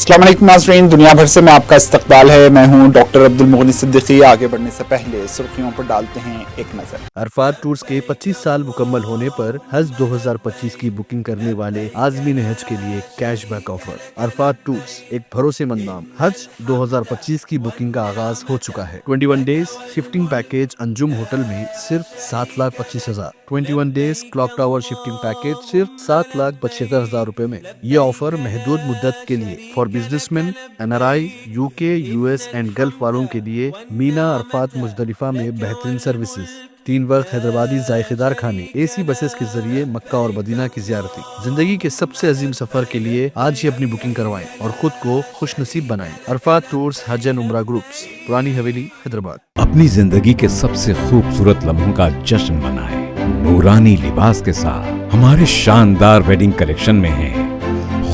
अस्सलाम वालेकुम नाज़रीन, दुनिया भर से मैं आपका इस्तकबाल है। मैं हूं डॉक्टर अब्दुल मुगनी सिद्दीकी। आगे बढ़ने से पहले सुर्खियों पर डालते हैं एक नजर। अरफात टूर्स के 25 साल मुकम्मल होने पर हज 2025 की बुकिंग करने वाले आज़मीन हज के लिए कैशबैक ऑफर। अरफात टूर्स एक भरोसेमंद नाम। हज 2025 की बुकिंग का आगाज हो चुका है। 21 days shifting package Anjum hotel में सिर्फ 7,25,000। 21 days clock tower shifting package सिर्फ 7,75,000 रुपए में। ये ऑफर महदूद मुद्दत के लिए for businessman, NRI, UK, US and gulf वालों के लिए। मीना अरफात मुजदलिफा में बेहतरीन सर्विसेज, 3 वक्त हैदराबादी जायकेदार खाने, AC बसेस के जरिए मक्का और मदीना की जियारती। जिंदगी के सबसे अजीम सफर के लिए आज ही अपनी बुकिंग करवाएं और खुद को खुश नसीब बनाएं। अरफात टूर्स हज एंड उम्रा ग्रुप्स, पुरानी हवेली, हैदराबाद। अपनी जिंदगी के सबसे खूबसूरत लम्हों का जश्न मनाएं नूरानी लिबास के साथ। हमारे शानदार वेडिंग कलेक्शन में है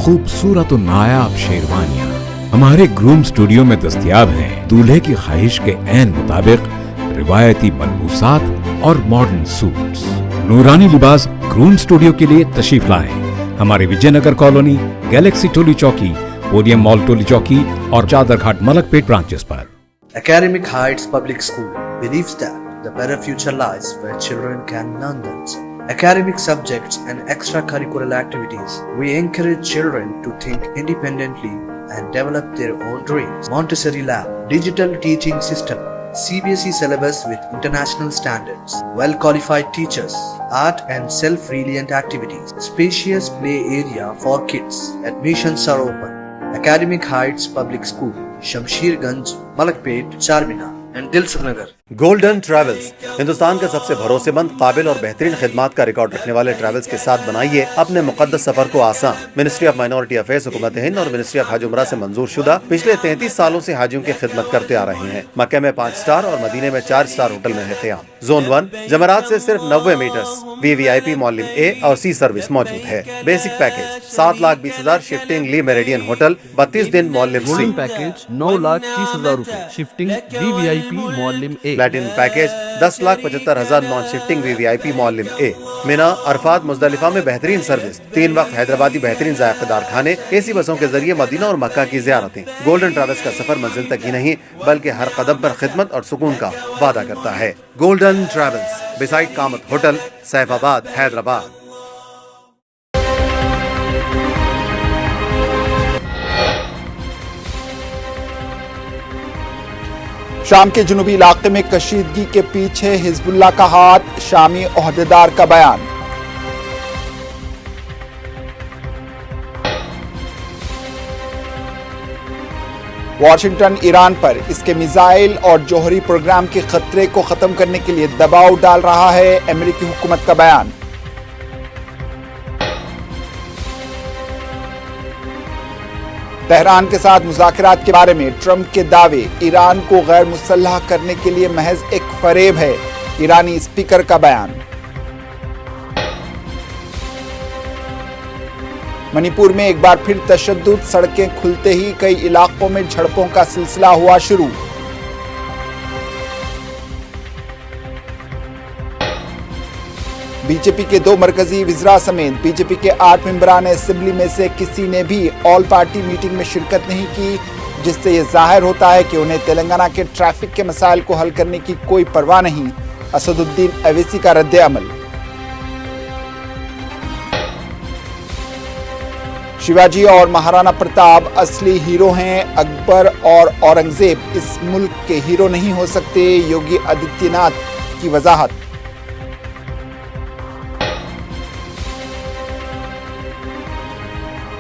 खूबसूरत और नायाब शेरवानियां। हमारे ग्रूम स्टूडियो में दस्तयाब हैं दूल्हे की ख्वाहिश के ऐन मुताबिक रिवायती मलबूसात और मॉडर्न सूट्स। नूरानी लिबास ग्रूम स्टूडियो के लिए तशरीफ लाएं हमारे विजयनगर कॉलोनी, गैलेक्सी टोली चौकी, पोडियम मॉल टोली चौकी और चादरघाट मलकपेट ब्रांचेस पर। Academic Heights Public School believes that the better future lies where children can learn them. Academic subjects and extracurricular activities. We encourage children to think independently and develop their own dreams. Montessori Lab, digital teaching system, CBSE syllabus with international standards, well-qualified teachers, art and self-reliant activities, spacious play area for kids. Admissions are open. Academic Heights Public School, Shamsherganj, Malakpet, Charminar and Dilsukh Nagar. Golden travels Hindustan का सबसे भरोसेमंद, काबिल और बेहतरीन खिदमात का record रखने वाले travels के साथ बनाइए अपने मुकद्दस सफर को आसान। मिनिस्ट्री ऑफ माइनॉरिटी अफेयर्स, हुकूमत हिंद और मिनिस्ट्री ऑफ हज उमरा से मंजूर शुदा पिछले 33 सालों से हाजियों की खिदमत करते आ रहे हैं। मक्के में 5 स्टार और मदीने में 4 स्टार होटल में है क़याम। जोन 1 जमरात से सिर्फ 90 मीटर्स VVIP मौलिम A और C सर्विस मौजूद है। बेसिक पैकेज 7,20,000 शिफ्टिंग ली मेरिडियन होटल, 32 दिन मौलिम C। पैकेज 9,30,000 रुपए shifting VVIP मौलिम A। Platinum package 10,75,000 non shifting VVIP मौलिम A। Mina Arfat Muzdalifah में बेहतरीन सर्विस, 3 वक्त हैदराबादी बेहतरीन जायकेदार खाने, AC बसों के जरिए मदीना और मक्का की जियारतें। गोल्डन ट्रैवल्स का सफर मंजिल तक ही नहीं बल्कि हर कदम पर खिदमत और सुकून का वादा करता है। Golden travels, beside Kamat hotel, Saifabad, Hyderabad. शाम के जुनूबी इलाके में कशीदगी के पीछे हिजबुल्लाह का हाथ, शामी ओहदेदार का बयान। वाशिंगटन ईरान पर इसके मिसाइल और जौहरी प्रोग्राम के खतरे को खत्म करने के लिए दबाव डाल रहा है, अमेरिकी हुकूमत का बयान। तेहरान के साथ मुज़ाकरात के बारे में ट्रंप के दावे, ईरान को गैर मुसल्लह करने के लिए महज एक फरेब है, ईरानी स्पीकर का बयान। मणिपुर में एक बार फिर तशद्दुद, सड़कें खुलते ही कई इलाकों में झड़पों का सिलसिला हुआ शुरू। बीजेपी के 2 मरकजी वज़रा समेत बीजेपी के 8 मेंबरान असेंबली में से किसी ने भी ऑल पार्टी मीटिंग में शिरकत नहीं की, जिससे यह जाहिर होता है कि उन्हें तेलंगाना के ट्रैफिक के मसाइल को हल करने की कोई परवाह नहीं। असदुद्दीन अवैसी का रद्द अमल। शिवाजी और महाराणा प्रताप असली हीरो हैं, अकबर और औरंगजेब इस मुल्क के हीरो नहीं हो सकते, योगी आदित्यनाथ की वजाहत।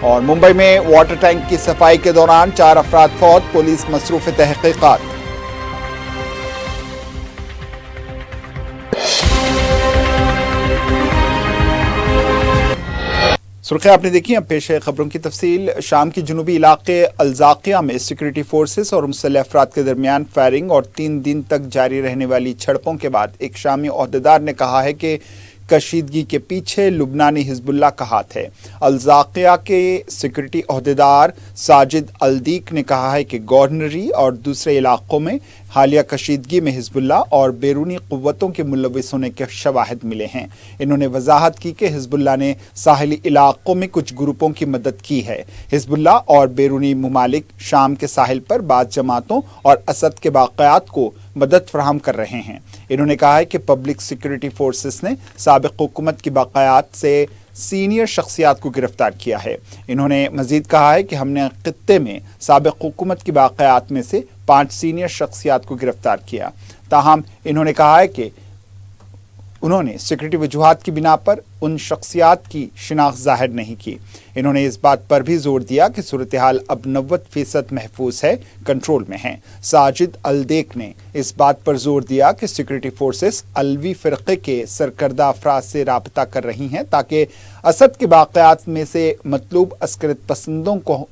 और मुंबई में वाटर टैंक की सफाई के दौरान 4 अफराद फौत, पुलिस मसरूफ तहकीकात। सुर्खियां आपने देखी, अब पेश है खबरों की तफसील। शाम की जुनूबी इलाके अल-जाकिया में सिक्योरिटी फोर्सेस और मुसल्लह अफराद के दरमियान फायरिंग और 3 दिन तक जारी रहने वाली झड़पों के बाद एक शामी ओहदेदार ने कहा है कि کشیدگی کے پیچھے لبنانی حزب اللہ کا ہاتھ ہے۔ الزاقیہ کے سیکورٹی عہدیدار ساجد الدیق نے کہا ہے کہ گورنری اور دوسرے علاقوں میں حالیہ کشیدگی میں حزب اللہ اور بیرونی قوتوں کے ملوث ہونے کے شواہد ملے ہیں۔ انہوں نے وضاحت کی کہ حزب اللہ نے ساحلی علاقوں میں کچھ گروپوں کی مدد کی ہے۔ حزب اللہ اور بیرونی ممالک شام کے ساحل پر بعض جماعتوں اور اسد کے باقیات کو مدد فراہم کر رہے ہیں۔ انہوں نے کہا ہے کہ پبلک سیکورٹی فورسز نے سابق حکومت کی باقیات سے سینئر شخصیات کو گرفتار کیا ہے۔ انہوں نے مزید کہا ہے کہ ہم نے خطے میں سابق حکومت کی باقیات میں سے 5 سینئر شخصیات کو گرفتار کیا۔ تاہم انہوں نے کہا ہے کہ انہوں نے سیکورٹی وجوہات کی بنا پر ان شخصیات کی شناخت ظاہر نہیں کی۔ انہوں نے اس بات پر بھی زور دیا کہ صورتحال اب 90% محفوظ ہے، کنٹرول میں ہے۔ ساجد الدیق نے اس بات پر زور دیا کہ سیکورٹی فورسز علوی فرقے کے سرکردہ افراد سے رابطہ کر رہی ہیں تاکہ اسد کے باقیات میں سے مطلوب عسکریت پسندوں کو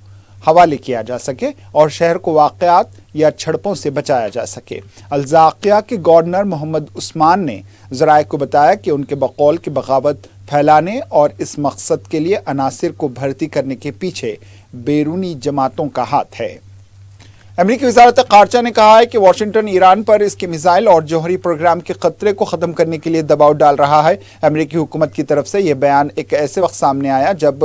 حوالے کیا جا سکے اور شہر کو واقعات یا جھڑپوں سے بچایا جا سکے۔ الزاقیہ کے گورنر محمد عثمان نے ذرائع کو بتایا کہ ان کے بقول کے بغاوت پھیلانے اور اس مقصد کے لیے عناصر کو بھرتی کرنے کے پیچھے بیرونی جماعتوں کا ہاتھ ہے۔ امریکی وزارت خارجہ نے کہا ہے کہ واشنگٹن ایران پر اس کے میزائل اور جوہری پروگرام کے خطرے کو ختم کرنے کے لیے دباؤ ڈال رہا ہے۔ امریکی حکومت کی طرف سے یہ بیان ایک ایسے وقت سامنے آیا جب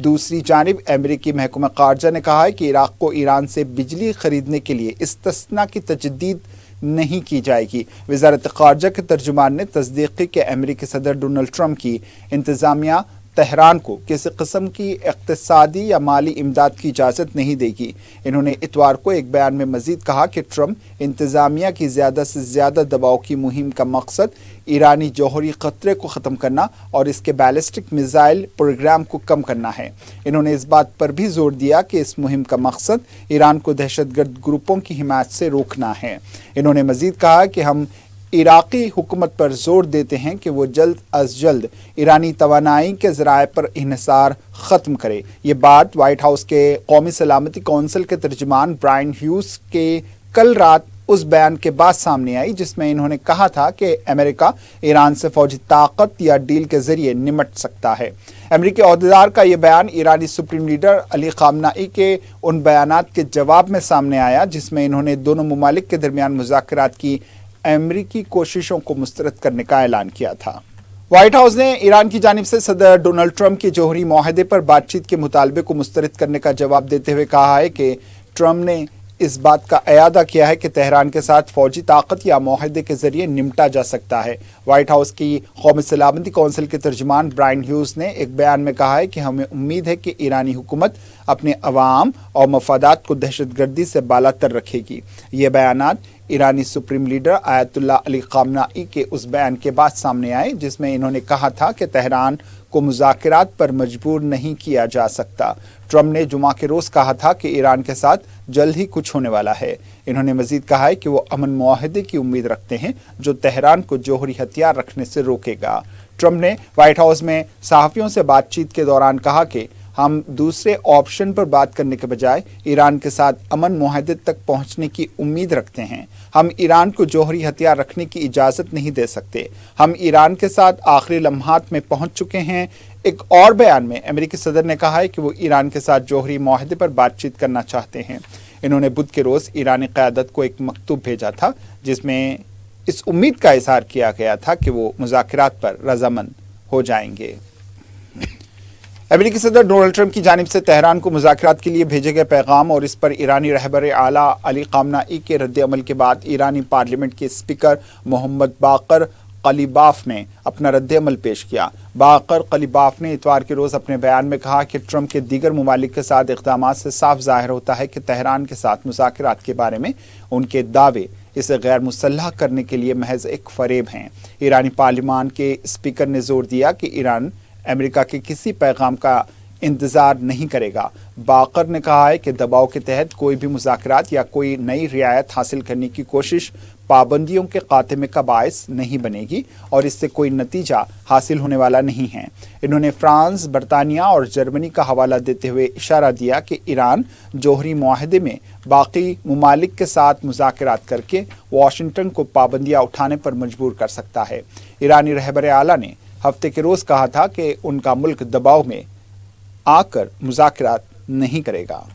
دوسری جانب امریکی محکمہ خارجہ نے کہا ہے کہ عراق کو ایران سے بجلی خریدنے کے لیے استثناء کی تجدید نہیں کی جائے گی۔ وزارت خارجہ کے ترجمان نے تصدیق کی کہ امریکی صدر ڈونلڈ ٹرمپ کی انتظامیہ تہران کو کسی قسم کی اقتصادی یا مالی امداد کی اجازت نہیں دے گی۔ انہوں نے اتوار کو ایک بیان میں مزید کہا کہ ٹرمپ انتظامیہ کی زیادہ سے زیادہ دباؤ کی مہم کا مقصد ایرانی جوہری خطرے کو ختم کرنا اور اس کے بیلسٹک میزائل پروگرام کو کم کرنا ہے۔ انہوں نے اس بات پر بھی زور دیا کہ اس مہم کا مقصد ایران کو دہشت گرد گروپوں کی حمایت سے روکنا ہے۔ انہوں نے مزید کہا کہ ہم عراقی حکومت پر زور دیتے ہیں کہ وہ جلد از جلد ایرانی توانائی کے ذرائع پر انحصار ختم کرے۔ یہ بات وائٹ ہاؤس کے قومی سلامتی کونسل کے ترجمان برائن ہیوز کے کل رات اس بیان کے بعد سامنے آئی جس میں انہوں نے کہا تھا کہ امریکہ ایران سے فوجی طاقت یا ڈیل کے ذریعے نمٹ سکتا ہے۔ امریکی عہدیدار کا یہ بیان ایرانی سپریم لیڈر علی خامنائی کے ان بیانات کے جواب میں سامنے آیا جس میں انہوں نے دونوں ممالک کے درمیان مذاکرات کی امریکی کوششوں کو مسترد کرنے کا اعلان کیا تھا۔ وائٹ ہاؤس نے ایران کی جانب سے صدر ڈونلڈ ٹرمپ کے جوہری معاہدے پر بات چیت کے مطالبے کو مسترد کرنے کا جواب دیتے ہوئے کہا ہے کہ ٹرمپ نے اس بات کا اعادہ کیا ہے کہ تہران کے ساتھ فوجی طاقت یا معاہدے کے ذریعے نمٹا جا سکتا ہے۔ وائٹ ہاؤس کی قومی سلامتی کونسل کے ترجمان برائن ہیوز نے ایک بیان میں کہا ہے کہ ہمیں امید ہے کہ ایرانی حکومت اپنے عوام اور مفادات کو دہشت گردی سے بالاتر رکھے گی۔ یہ بیانات ایرانی سپریم لیڈر آیت اللہ علی خامنائی کے اس بیان کے بعد سامنے آئے جس میں انہوں نے کہا تھا کہ تہران کو مذاکرات پر مجبور نہیں کیا جا سکتا۔ ٹرمپ نے جمعہ کے روز کہا تھا کہ ایران کے ساتھ جلد ہی کچھ ہونے والا ہے۔ انہوں نے مزید کہا ہے کہ وہ امن معاہدے کی امید رکھتے ہیں جو تہران کو جوہری ہتھیار رکھنے سے روکے گا۔ ٹرمپ نے وائٹ ہاؤس میں صحافیوں سے بات چیت کے دوران کہا کہ ہم دوسرے آپشن پر بات کرنے کے بجائے ایران کے ساتھ امن معاہدے تک پہنچنے کی امید رکھتے ہیں۔ ہم ایران کو جوہری ہتھیار رکھنے کی اجازت نہیں دے سکتے۔ ہم ایران کے ساتھ آخری لمحات میں پہنچ چکے ہیں۔ ایک اور بیان میں امریکی صدر نے کہا ہے کہ وہ ایران کے ساتھ جوہری معاہدے پر بات چیت کرنا چاہتے ہیں۔ انہوں نے بدھ کے روز ایرانی قیادت کو ایک مکتوب بھیجا تھا جس میں اس امید کا اظہار کیا گیا تھا کہ وہ مذاکرات پر رضامند ہو جائیں گے۔ امریکی صدر ڈونلڈ ٹرمپ کی جانب سے تہران کو مذاکرات کے لیے بھیجے گئے پیغام اور اس پر ایرانی رہبر اعلیٰ علی خامنائی کے رد عمل کے بعد ایرانی پارلیمنٹ کے اسپیکر محمد باقر قلیباف نے اپنا رد عمل پیش کیا۔ باقر قلیباف نے اتوار کے روز اپنے بیان میں کہا کہ ٹرمپ کے دیگر ممالک کے ساتھ اقدامات سے صاف ظاہر ہوتا ہے کہ تہران کے ساتھ مذاکرات کے بارے میں ان کے دعوے اسے غیر مسلح کرنے کے لیے محض ایک فریب ہیں۔ ایرانی پارلیمان کے اسپیکر نے زور دیا کہ ایران امریکہ کے کسی پیغام کا انتظار نہیں کرے گا۔ باقر نے کہا ہے کہ دباؤ کے تحت کوئی بھی مذاکرات یا کوئی نئی رعایت حاصل کرنے کی کوشش پابندیوں کے خاتمے کا باعث نہیں بنے گی اور اس سے کوئی نتیجہ حاصل ہونے والا نہیں ہے۔ انہوں نے فرانس، برطانیہ اور جرمنی کا حوالہ دیتے ہوئے اشارہ دیا کہ ایران جوہری معاہدے میں باقی ممالک کے ساتھ مذاکرات کر کے واشنگٹن کو پابندیاں اٹھانے پر مجبور کر سکتا ہے۔ ایرانی رہبر اعلیٰ نے हफ्ते के रोज कहा था कि उनका मुल्क दबाव में आकर मुज़ाकरात नहीं करेगा।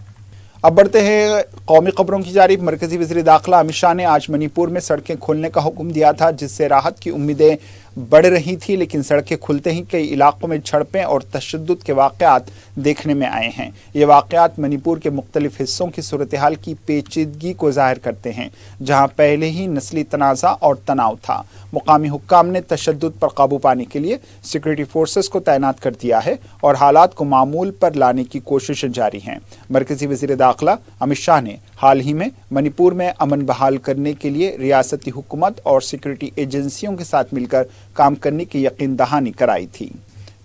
अब बढ़ते हैं कौमी खबरों की जानिब। मरकजी वज़ीर दाखिला अमित शाह ने आज मणिपुर में सड़कें खोलने का हुक्म दिया था, जिससे राहत की उम्मीदें बढ़ रही थी, लेकिन सड़कें खुलते ही कई इलाकों में झड़पें और तशद्दुद के वाक़यात देखने में आए हैं। ये वाक़यात मणिपुर के मुख्तलिफ हिस्सों की सूरत हाल की पेचीदगी को ज़ाहिर करते हैं, जहाँ पहले ही नस्ली तनाज़ा और तनाव था। मुकामी हुक्काम ने तशद्दुद पर काबू पाने के लिए सिक्योरिटी फोर्सेस को तैनात कर दिया है और हालात को मामूल पर लाने की कोशिशें जारी हैं। मरकजी वज़ीर दाखिला अमित शाह ने हाल ही में मणिपुर में अमन बहाल करने के लिए रियासती हुकूमत और सिक्योरिटी एजेंसियों के साथ मिलकर काम करने की यकीन दहानी कराई थी।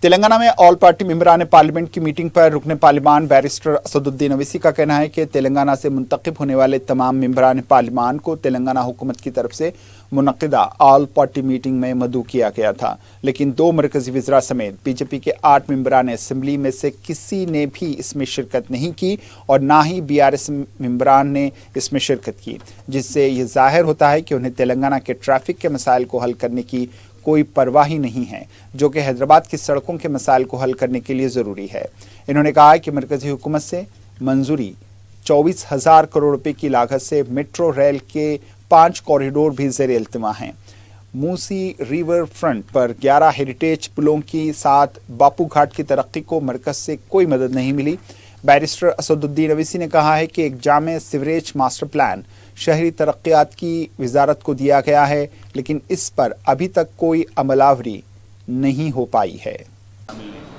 तेलंगाना में ऑल पार्टी मेंबरान पार्लियामेंट की मीटिंग पर रुकने पार्लिमान बैरिस्टर असदुद्दीन अवैसी का कहना है कि तेलंगाना से मुंतखब होने वाले तमाम मेंबरान पार्लिमान को तेलंगाना हुकूमत की तरफ से मुनक्किदा ऑल पार्टी मीटिंग में मदऊ किया गया था, लेकिन 2 मरकजी वज़रा समेत बीजेपी के 8 मेंबरान असेंबली में से किसी ने भी इसमें शिरकत नहीं की और ना ही बीआरएस मेंबरान ने इसमें शिरकत की, जिससे ये जाहिर होता है कि उन्हें तेलंगाना के ट्रैफिक के मसाइल को हल करने की कोई परवाह ही नहीं है, जो कि हैदराबाद की सड़कों के मसाइल को हल करने के लिए ज़रूरी है। इन्होंने कहा कि मरकजी हुकूमत से मंजूरी 24,000 करोड़ रुपए की लागत से मेट्रो रेल के 5 कॉरिडोर भी ज़ेर इल्तिमा हैं। मूसी रिवर फ्रंट पर 11 हेरिटेज पुलों के साथ बापू घाट की तरक्की को मरकज से कोई मदद नहीं मिली। बैरिस्टर असदुद्दीन अवैसी ने कहा है कि एक जामे सिवरेज मास्टर प्लान शहरी तरक्यात की वजारत को दिया गया है, लेकिन इस पर अभी तक कोई अमलावरी नहीं हो पाई है।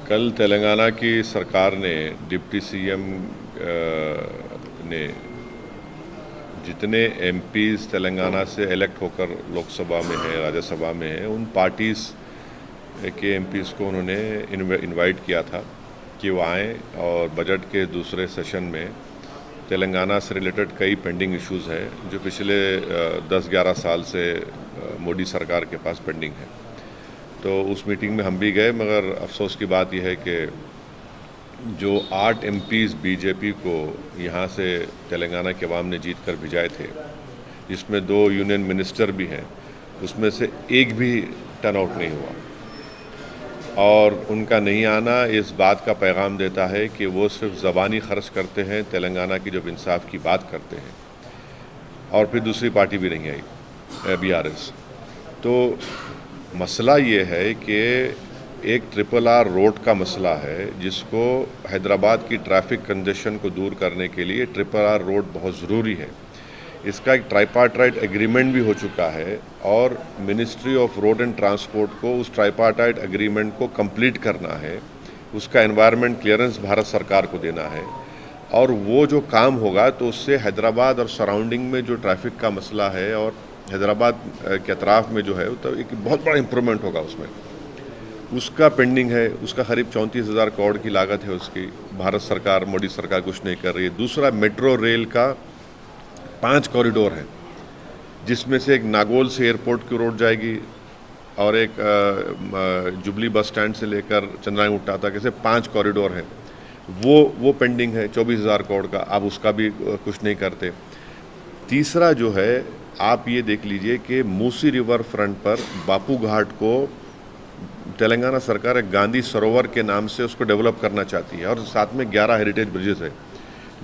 कल तेलंगाना की सरकार ने डिप्टी सीएम ने जितने एमपीज तेलंगाना से इलेक्ट होकर लोकसभा में हैं, राज्यसभा में हैं, उन पार्टीज़ के एमपीज़ को उन्होंने इनवाइट किया था कि वो आएँ और बजट के दूसरे सेशन में तेलंगाना से रिलेटेड कई पेंडिंग इश्यूज़ हैं जो पिछले 10-11 साल से मोदी सरकार के पास पेंडिंग है। तो उस मीटिंग में हम भी गए, मगर अफसोस की बात यह है कि जो 8 एमपीज़ बीजेपी को यहाँ से तेलंगाना के अवाम ने जीत कर भिजाए थे, जिसमें 2 यूनियन मिनिस्टर भी हैं, उसमें से एक भी टर्न आउट नहीं हुआ और उनका नहीं आना इस बात का पैगाम देता है कि वो सिर्फ ज़बानी खर्च करते हैं, तेलंगाना की जब इंसाफ की बात करते हैं। और फिर दूसरी पार्टी भी नहीं आई, बीआरएस। तो मसला ये है कि एक RRR रोड का मसला है, जिसको हैदराबाद की ट्रैफिक कंजेशन को दूर करने के लिए RRR रोड बहुत ज़रूरी है। इसका एक ट्राइपार्टाइट एग्रीमेंट भी हो चुका है और ministry of road and transport को उस ट्राइपार्टाइट एग्रीमेंट को कंप्लीट करना है, उसका एनवायरनमेंट क्लियरेंस भारत सरकार को देना है और वो जो काम होगा तो उससे हैदराबाद और सराउंडिंग में जो ट्रैफिक का मसला है और हैदराबाद के अतराफ़ में जो है तो एक बहुत बड़ा इम्प्रूवमेंट होगा उसमें। उसका पेंडिंग है, उसका करीब 34,000 करोड़ की लागत है उसकी। भारत सरकार, मोदी सरकार कुछ नहीं कर रही है। दूसरा, मेट्रो रेल का 5 कॉरिडोर है, जिसमें से एक नागौल से एयरपोर्ट की रोड जाएगी और एक जुबली बस स्टैंड से लेकर चंद्रायन तक, ऐसे 5 कॉरिडोर हैं। वो पेंडिंग है 24,000 करोड़ का, आप उसका भी कुछ नहीं करते। तीसरा जो है, आप ये देख लीजिए कि मूसी रिवर फ्रंट पर बापू घाट को तेलंगाना सरकार एक गांधी सरोवर के नाम से उसको डेवलप करना चाहती है और साथ में 11 हेरिटेज ब्रिजेस है।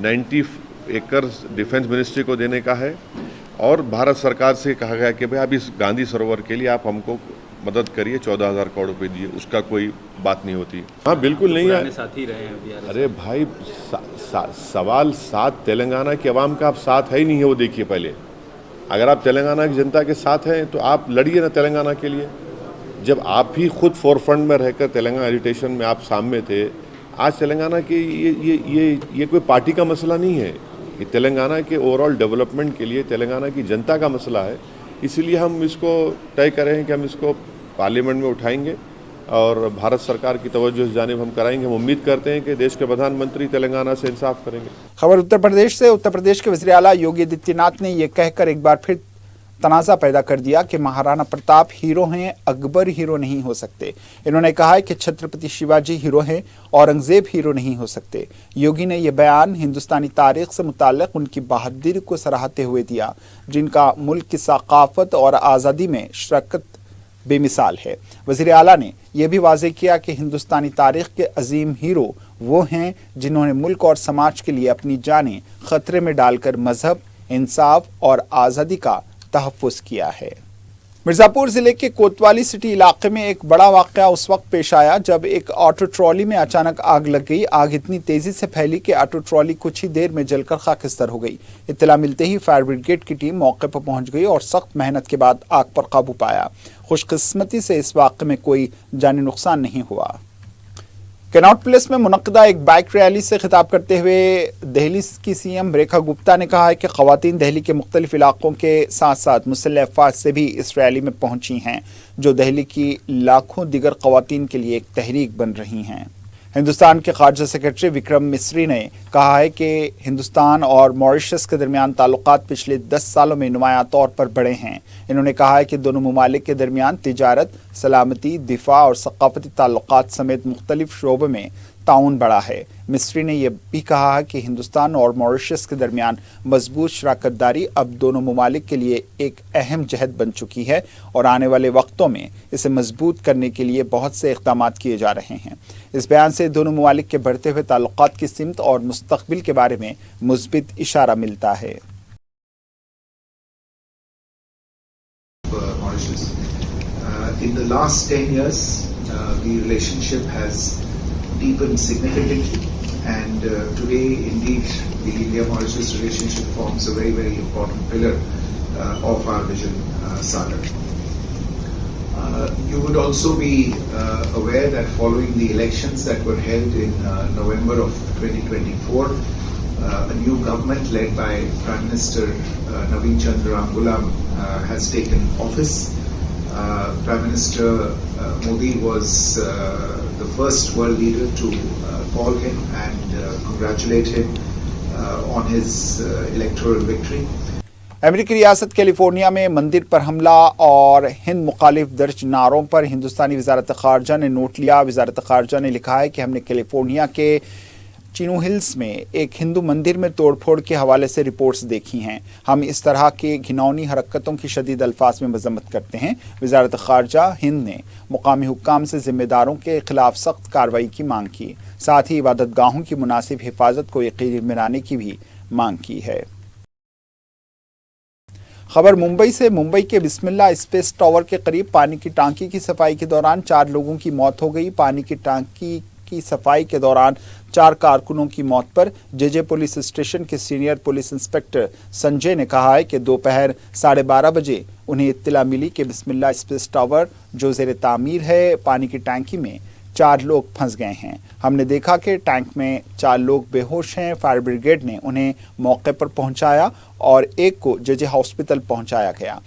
90 एकर्स डिफेंस मिनिस्ट्री को देने का है और भारत सरकार से कहा गया कि भाई आप इस गांधी सरोवर के लिए आप हमको मदद करिए, 14,000 करोड़ रुपए दिए, उसका कोई बात नहीं होती। हाँ बिल्कुल नहीं है, साथ ही रहे हैं। अरे भाई सवाल साथ तेलंगाना के अवाम का आप साथ है ही नहीं है, वो देखिए पहले। अगर आप तेलंगाना की जनता के साथ हैं तो आप लड़िए ना तेलंगाना के लिए। जब आप ही खुद फोरफ्रंट में रहकर तेलंगाना एजिटेशन में आप सामने थे, आज तेलंगाना के ये कोई पार्टी का मसला नहीं है, ये तेलंगाना के ओवरऑल डेवलपमेंट के लिए तेलंगाना की जनता का मसला है। इसीलिए हम इसको तय कर रहे हैं कि हम इसको पार्लियामेंट में उठाएंगे और भारत सरकार की तवज्जो इस जानिब हम कराएंगे। हम उम्मीद करते हैं कि देश के प्रधानमंत्री तेलंगाना से इंसाफ करेंगे। खबर उत्तर प्रदेश से। उत्तर प्रदेश के वज़ीर आला योगी आदित्यनाथ ने यह कहकर एक बार फिर तनाज़ा पैदा कर दिया कि महाराणा प्रताप हीरो हैं, अकबर हीरो नहीं हो सकते। इन्होंने कहा है कि छत्रपति शिवाजी हीरो हैं, औरंगजेब हीरो नहीं हो सकते। योगी ने यह बयान हिंदुस्तानी तारीख से मुताल्लिक़ उनकी बहादुरी को सराहते हुए दिया, जिनका मुल्क की सकाफत और आज़ादी में शिरकत बेमिसाल है। वज़ीर आला ने यह भी वाज़ेह किया कि हिंदुस्तानी तारीख़ के अजीम हीरो वो हैं जिन्होंने मुल्क और समाज के लिए अपनी जानें ख़तरे में डालकर मज़हब, इंसाफ और आज़ादी का तहफ़्फ़ुज़ किया है। मिर्ज़ापुर ज़िले के कोतवाली सिटी इलाके में एक बड़ा वाक़या उस वक्त पेश आया जब एक ऑटो ट्रॉली में अचानक आग लग गई। आग इतनी तेज़ी से फैली कि ऑटो ट्रॉली कुछ ही देर में जलकर खाकिस्तान हो गई। इत्तला मिलते ही फायर ब्रिगेड की टीम मौके पर पहुंच गई और सख्त मेहनत के बाद आग पर काबू पाया। खुशकिस्मती से इस वाक़े में कोई जानी नुकसान नहीं हुआ। कनॉट प्लेस में मुनक्किदा एक बाइक रैली से खिताब करते हुए दिल्ली की सीएम रेखा गुप्ता ने कहा है कि ख़वातीन दिल्ली के मुख्तलिफ इलाकों के साथ साथ मुसल्लह अफ़वाज से भी इस रैली में पहुंची हैं, जो दिल्ली की लाखों दिगर ख़वातीन के लिए एक तहरीक बन रही हैं। हिंदुस्तान के खारजा सेक्रेटरी विक्रम मिस्री ने कहा है कि हिंदुस्तान और मॉरिशस के दरमियान ताल्लुकात पिछले 10 सालों में नुमायां तौर पर बढ़े हैं। इन्होंने कहा है कि दोनों ममालिक के दरमियान तिजारत, सलामती, दिफा और सकाफती ताल्लुकात समेत मुख्तलिफ शोबों में ताउन बढ़ा है। मिस्री ने यह भी कहा है कि हिंदुस्तान और मॉरिशस के दरमियान मजबूत शराकतदारी अब दोनों ममालिक के लिए एक अहम जहद बन चुकी है और आने वाले वक्तों में इसे मजबूत करने के लिए बहुत से इक़दाम किए जा रहे हैं। इस बयान से दोनों ममालिक के बढ़ते हुए ताल्लुकात की सिमत और मुस्तक़बिल के बारे में मुस्बित इशारा मिलता है। In the last 10 years, the relationship has deepened significantly, and today, indeed, the India-Mauritius relationship forms a very, very important pillar of our Vision Sagar. You would also be aware that following the elections that were held in November of 2024, a new government led by Prime Minister Naveen Chandra Ramgoolam has taken office. Prime Minister Modi was the first world leader to call him and congratulate him on his electoral victory. अमेरिकी रियासत California में मंदिर पर हमला और हिंद मुखालिफ दर्ज नारों पर हिंदुस्तानी वजारत ख़ारजा ने नोट लिया। वजारत ख़ारजा ने लिखा है कि हमने कैलिफोर्निया के चिनो हिल्स में एक हिंदू मंदिर में तोड़फोड़ के हवाले से रिपोर्ट्स देखी हैं। हम इस तरह के घिनौनी हरकतों की शदीद अल्फाज में मजम्मत करते हैं। वजारत ख़ारजा हिंद ने मुकामी हुक्काम से ज़िम्मेदारों के खिलाफ सख्त कार्रवाई की मांग की, साथ ही इबादत गाहों की मुनासिब हिफाजत को यकीनी बनाने की भी मांग की है। खबर मुंबई से। मुंबई के बिस्मिल्ला स्पेस टावर के करीब पानी की टांकी की सफाई के दौरान 4 लोगों की मौत हो गई। पानी की टांकी की सफाई के दौरान 4 कारकुनों की मौत पर जेजे पुलिस स्टेशन के सीनियर पुलिस इंस्पेक्टर संजय ने कहा है कि दोपहर 12:30 बजे उन्हें इत्तला मिली कि बिस्मिल्ला स्पेस टावर जो ज़ेर तामीर है, पानी की टैंकी में 4 लोग फंस गए हैं। हमने देखा कि टैंक में 4 लोग बेहोश हैं। फायर ब्रिगेड ने उन्हें मौके पर पहुंचाया और एक को जेजे हॉस्पिटल पहुंचाया गया।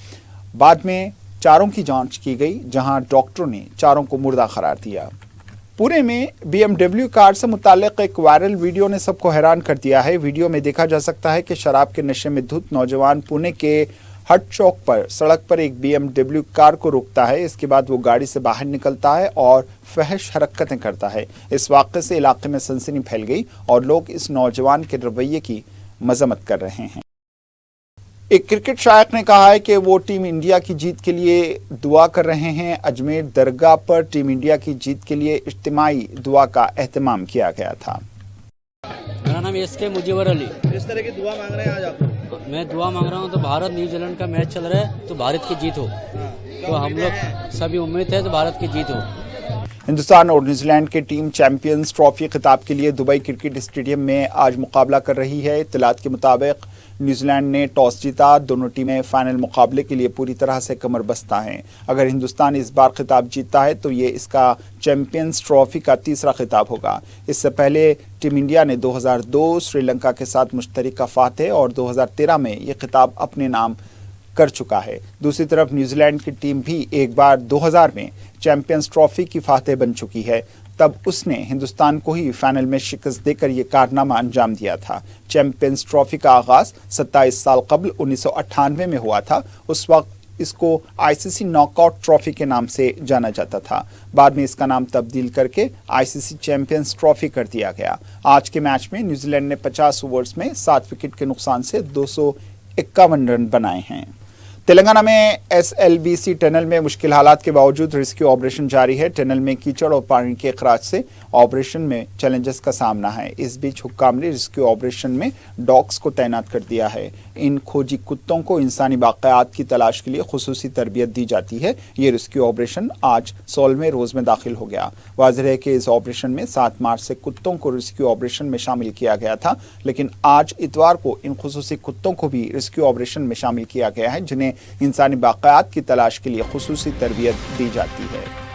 बाद में 4 की जांच की गई, जहां डॉक्टरों ने 4 को मुर्दा करार दिया। पुणे में BMW कार से मुताल्लिक एक वायरल वीडियो ने सबको हैरान कर दिया है। वीडियो में देखा जा सकता है कि शराब के नशे में धुत नौजवान पुणे के हट चौक पर सड़क पर एक BMW कार को रोकता है। इसके बाद वो गाड़ी से बाहर निकलता है और फहश हरकतें करता है। इस वाक़े से इलाके में सनसनी फैल गई और लोग इस नौजवान के रवैये की मजम्मत कर रहे हैं। एक क्रिकेट शायक ने कहा है कि वो टीम इंडिया की जीत के लिए दुआ कर रहे हैं। अजमेर दरगाह पर टीम इंडिया की जीत के लिए इज्तिमाई दुआ का एहतमाम किया गया था। मेरा नाम SK मुजीबर अली। किस तरह की दुआ मांग रहे हैं आज आप? मैं दुआ मांग रहा हूँ तो भारत न्यूजीलैंड का मैच चल रहा है तो भारत की जीत हो। तो हम लोग सभी उम्मीद है तो भारत की जीत हो। हिंदुस्तान और न्यूजीलैंड की टीम चैंपियंस ट्रॉफी खिताब के लिए दुबई क्रिकेट स्टेडियम में आज मुकाबला कर रही है। इत्तलात के मुताबिक न्यूजीलैंड ने टॉस जीता। दोनों टीमें फाइनल मुकाबले के लिए पूरी तरह से कमर बस्ता हैं। अगर हिंदुस्तान इस बार खिताब जीतता है तो ये इसका चैंपियंस ट्रॉफी का 3रा खिताब होगा। इससे पहले टीम इंडिया ने 2002 श्रीलंका के साथ मुश्तरका फातेह और 2013 में ये खिताब अपने नाम कर चुका है। दूसरी तरफ न्यूजीलैंड की टीम भी एक बार 2000 में चैंपियंस ट्रॉफी की फातेह बन चुकी है। तब उसने हिंदुस्तान को ही फाइनल में शिकस्त देकर ये कारनामा अंजाम दिया था। चैंपियंस ट्रॉफी का आगाज 27 साल कबल 1998 में हुआ था। उस वक्त इसको ICC नॉकआउट ट्रॉफी के नाम से जाना जाता था। बाद में इसका नाम तब्दील करके ICC चैंपियंस ट्रॉफी कर दिया गया। आज के मैच में न्यूजीलैंड ने 50 ओवर्स में 7 विकेट के नुकसान से 251 रन बनाए हैं। तेलंगाना में SLBC टनल में मुश्किल हालात के बावजूद रेस्क्यू ऑपरेशन जारी है। टनल में कीचड़ और पानी के अखराज से ऑपरेशन में चैलेंजेस का सामना है। इस बीच हुक्काम ने रेस्क्यू ऑपरेशन में डॉग्स को तैनात कर दिया है। इन खोजी कुत्तों को इंसानी बाक़यात की तलाश के लिए खुसूसी तरबियत दी जाती है। ये रेस्क्यू ऑपरेशन आज 16वें रोज में दाखिल हो गया। वाज़ेह है कि इस ऑपरेशन में 7 मार्च से कुत्तों को रेस्क्यू ऑपरेशन में शामिल किया गया था, लेकिन आज इतवार को इन खुसूसी कुत्तों को भी रेस्क्यू ऑपरेशन में शामिल किया गया है, जिन्हें इंसानी बाक़यात की तलाश के लिए खुसूसी तरबियत दी जाती है।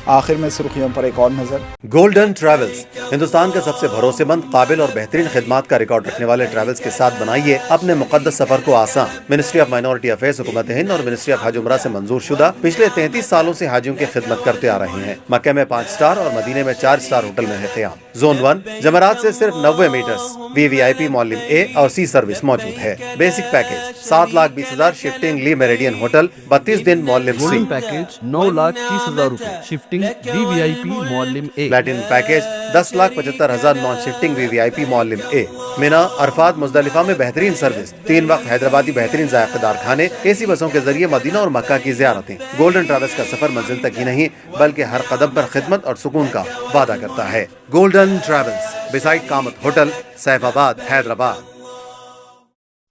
आखिर में सुर्खियों पर एक और नजर। गोल्डन ट्रैवल्स, हिंदुस्तान का सबसे भरोसेमंद, काबिल और बेहतरीन खिदमात का रिकॉर्ड रखने वाले ट्रैवल्स के साथ बनाइए अपने मुकद्दस सफर को आसान। मिनिस्ट्री ऑफ माइनॉरिटी अफेयर्स, हुकूमत हिंद और मिनिस्ट्री ऑफ हज उमरा से मंजूर शुदा पिछले 33 सालों से हाजियों की खिदमत करते आ रहे हैं। मक्के में 5 स्टार और मदीने में 4 स्टार होटल में है क़याम। जोन 1 जमरात से सिर्फ 90 मीटर्स VVIP मौलिम A और C सर्विस मौजूद है। बेसिक पैकेज 7,20,000 शिफ्टिंग ली मेरिडियन होटल, 32 दिन मौलिम C। गोल्डन पैकेज 9,30,000 रुपए shifting VVIP मौलिम A। Platinum package 10,75,000 non shifting VVIP मौलिम A। Mina, Arfat, Muzdalifah में बेहतरीन सर्विस, 3 वक्त हैदराबादी बेहतरीन जायकेदार खाने, AC बसों के जरिए मदीना और मक्का की ज़ियारतें। गोल्डन ट्रैवल्स का सफर मंजिल तक ही नहीं बल्कि हर कदम पर खिदमत और सुकून का वादा करता है। Golden travels, beside Kamat hotel, Saifabad, Hyderabad.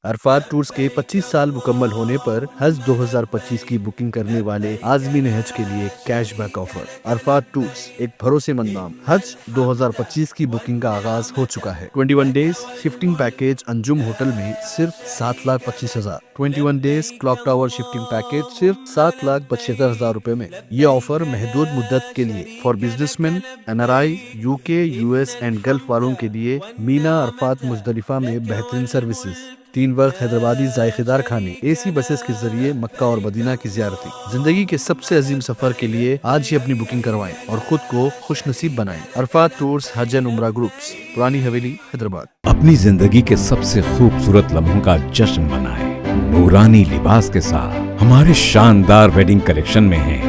Arafat tours के 25 साल मुकम्मल होने पर हज 2025 की बुकिंग करने वाले आज़मीन हज के लिए कैशबैक ऑफर। अरफात टूर्स एक भरोसेमंद नाम। हज 2025 की बुकिंग का आगाज हो चुका है। 21 days shifting package Anjum hotel में सिर्फ 7,25,000। 21 days clock tower shifting package सिर्फ 7,75,000 रुपए में। ये ऑफर महदूद मुद्दत के लिए for businessman, NRI, UK, US and gulf वालों के लिए। मीना, अरफात, मुजदलिफा में बेहतरीन सर्विसेज, 3 वक्त हैदराबादी जायकेदार खाने, AC बसेस के जरिए मक्का और मदीना की ज़ियारतें। जिंदगी के सबसे अजीम सफर के लिए आज ही अपनी बुकिंग करवाएं और खुद को खुश नसीब बनाएं। अरफात टूर्स हज एंड उम्रा ग्रुप्स, पुरानी हवेली, हैदराबाद। अपनी जिंदगी के सबसे खूबसूरत लम्हों का जश्न मनाएं नूरानी लिबास के साथ। हमारे शानदार वेडिंग कलेक्शन में है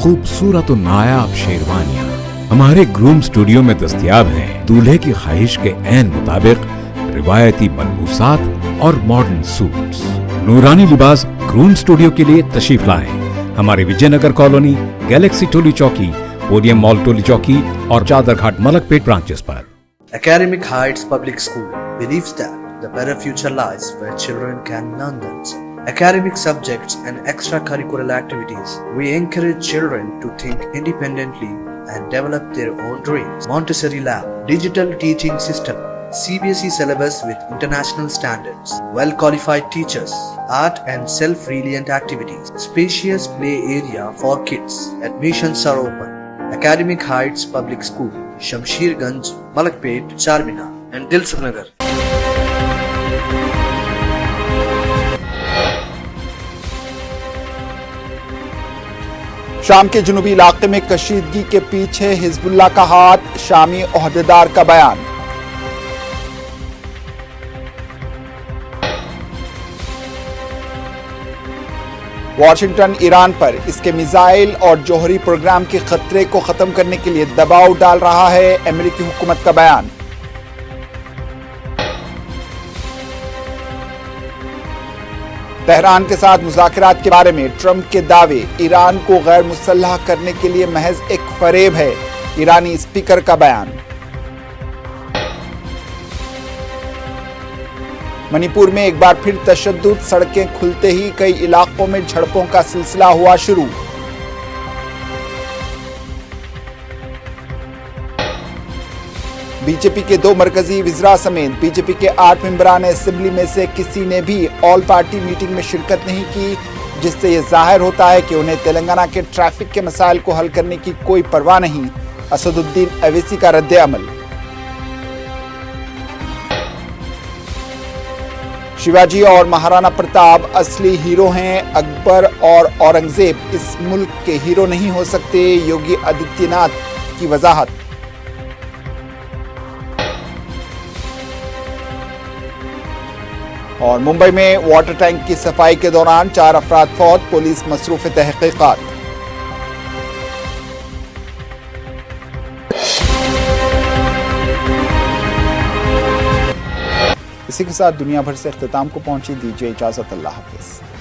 खूबसूरत और नायाब शेरवानियां। हमारे ग्रूम स्टूडियो में दस्तयाब हैं दूल्हे की ख्वाहिश के ऐन मुताबिक रिवायती मलबूसात और मॉडर्न सूट्स। नूरानी लिबास ग्रूम स्टूडियो के लिए तशरीफ लाएं हमारे विजयनगर कॉलोनी, गैलेक्सी टोली चौकी, पोडियम मॉल टोली चौकी और चादर घाट मलकपेट ब्रांचेस पर। Academic Heights Public School believes that the better future lies where children can learn themselves. Academic subjects and extracurricular activities. We encourage children to think independently and develop their own dreams. Montessori Lab, digital teaching system, CBSE syllabus with international standards, well-qualified teachers, art and self-reliant activities, spacious play area for kids. Admissions are open. Academic Heights Public School, Shamsherganj, Malakpet, Charminar and Dilsukhnagar. शाम के जुनूबी इलाके में कशीदगी के पीछे Hezbollah का हाथ, शामी ओहदेदार का बयान। वाशिंगटन ईरान पर इसके मिसाइल और जौहरी प्रोग्राम के खतरे को खत्म करने के लिए दबाव डाल रहा है, अमेरिकी हुकूमत का बयान। तेहरान के साथ मुज़ाकरात के बारे में ट्रंप के दावे, ईरान को गैर मुसल्लह करने के लिए महज एक फरेब है, ईरानी स्पीकर का बयान। मणिपुर में एक बार फिर तशद्दुद, सड़कें खुलते ही कई इलाकों में झड़पों का सिलसिला हुआ शुरू। बीजेपी के 2 मरकजी वज़रा समेत बीजेपी के 8 मेंबरान असेंबली में से किसी ने भी ऑल पार्टी मीटिंग में शिरकत नहीं की, जिससे ये जाहिर होता है कि उन्हें तेलंगाना के ट्रैफिक के मसाइल को हल करने की कोई परवाह नहीं। असदुद्दीन अवैसी का रद्द अमल। शिवाजी और महाराणा प्रताप असली हीरो हैं, अकबर और औरंगजेब इस मुल्क के हीरो नहीं हो सकते, योगी आदित्यनाथ की वजाहत। और मुंबई में वाटर टैंक की सफाई के दौरान 4 अफराद फौत, पुलिस मसरूफ तहकीकात। इसी के साथ दुनिया भर से इख्तिताम को पहुंची, दीजिए इजाजत, अल्लाह हाफिज।